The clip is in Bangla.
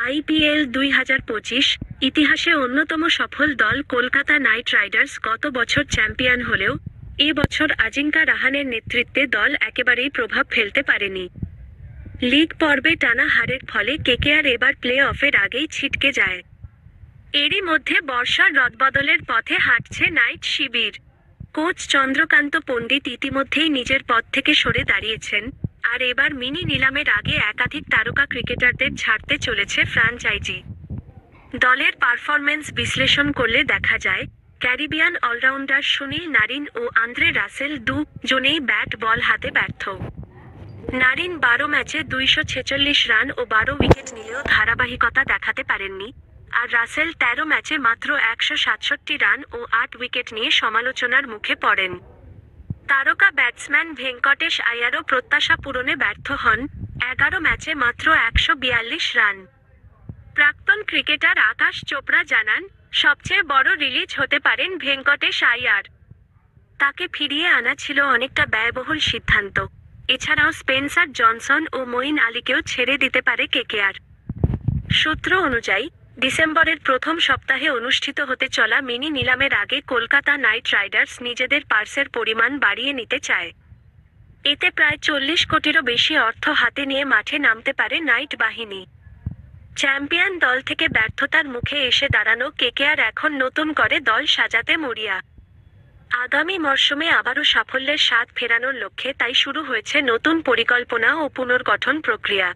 আইপিএল ২০২৫ ইতিহাসে অন্যতম সফল দল কলকাতা নাইট রাইডার্স গত বছর চ্যাম্পিয়ন হলেও এ বছর আজিঙ্কা রাহানের নেতৃত্বে দল একেবারেই প্রভাব ফেলতে পারেনি। লিগ পর্বে টানা হারের ফলে কেকেআর এবার প্লে অফের আগেই ছিটকে যায়। এরই মধ্যে বর্ষার রদবদলের পথে হাঁটছে নাইট শিবির। কোচ চন্দ্রকান্ত পণ্ডিত ইতিমধ্যেই নিজের পদ থেকে সরে দাঁড়িয়েছেন, আর এবার মিনি নিলামের আগে একাধিক তারকা ক্রিকেটারদের ছাড়তে চলেছে ফ্র্যাঞ্চাইজি। দলের পারফরম্যান্স বিশ্লেষণ করলে দেখা যায়, ক্যারিবিয়ান অলরাউন্ডার সুনীল নারিন ও আন্দ্রে রাসেল দুজনেই ব্যাট বল হাতে ব্যর্থ। নারিন ১২ ম্যাচে ২৪৬ রান ও ১২ উইকেট নিলেও ধারাবাহিকতা দেখাতে পারেননি, আর রাসেল ১৩ ম্যাচে মাত্র ১৬৭ রান ও ৮ উইকেট নিয়ে সমালোচনার মুখে পড়েন। তারকা ব্যাটসম্যান ভেঙ্কটেশ আয়ারও প্রত্যাশা পূরণে ব্যর্থ হন, ১১ ম্যাচে মাত্র ১৪২ রান। প্রাক্তন ক্রিকেটার আকাশ চোপড়া জানান, সবচেয়ে বড় রিলিজ হতে পারেন ভেঙ্কটেশ আয়ার। তাকে ফিরিয়ে আনা ছিল অনেকটা ব্যয়বহুল সিদ্ধান্ত। এছাড়াও স্পেন্সার জনসন ও মঈন আলীকেও ছেড়ে দিতে পারে কেকেআর। সূত্র অনুযায়ী, ডিসেম্বরের প্রথম সপ্তাহে অনুষ্ঠিত হতে চলা মিনি নিলামের আগে কলকাতা নাইট রাইডার্স নিজেদের পার্সের পরিমাণ বাড়িয়ে নিতে চায়। এতে প্রায় ৪০ কোটিরও বেশি অর্থ হাতে নিয়ে মাঠে নামতে পারে নাইট বাহিনী। চ্যাম্পিয়ন দল থেকে ব্যর্থতার মুখে এসে দাঁড়ানো কেকেআর এখন নতুন করে দল সাজাতে মরিয়া। আগামী মরশুমে আবারও সাফল্যের স্বাদ ফেরানোর লক্ষ্যে তাই শুরু হয়েছে নতুন পরিকল্পনা ও পুনর্গঠন প্রক্রিয়া।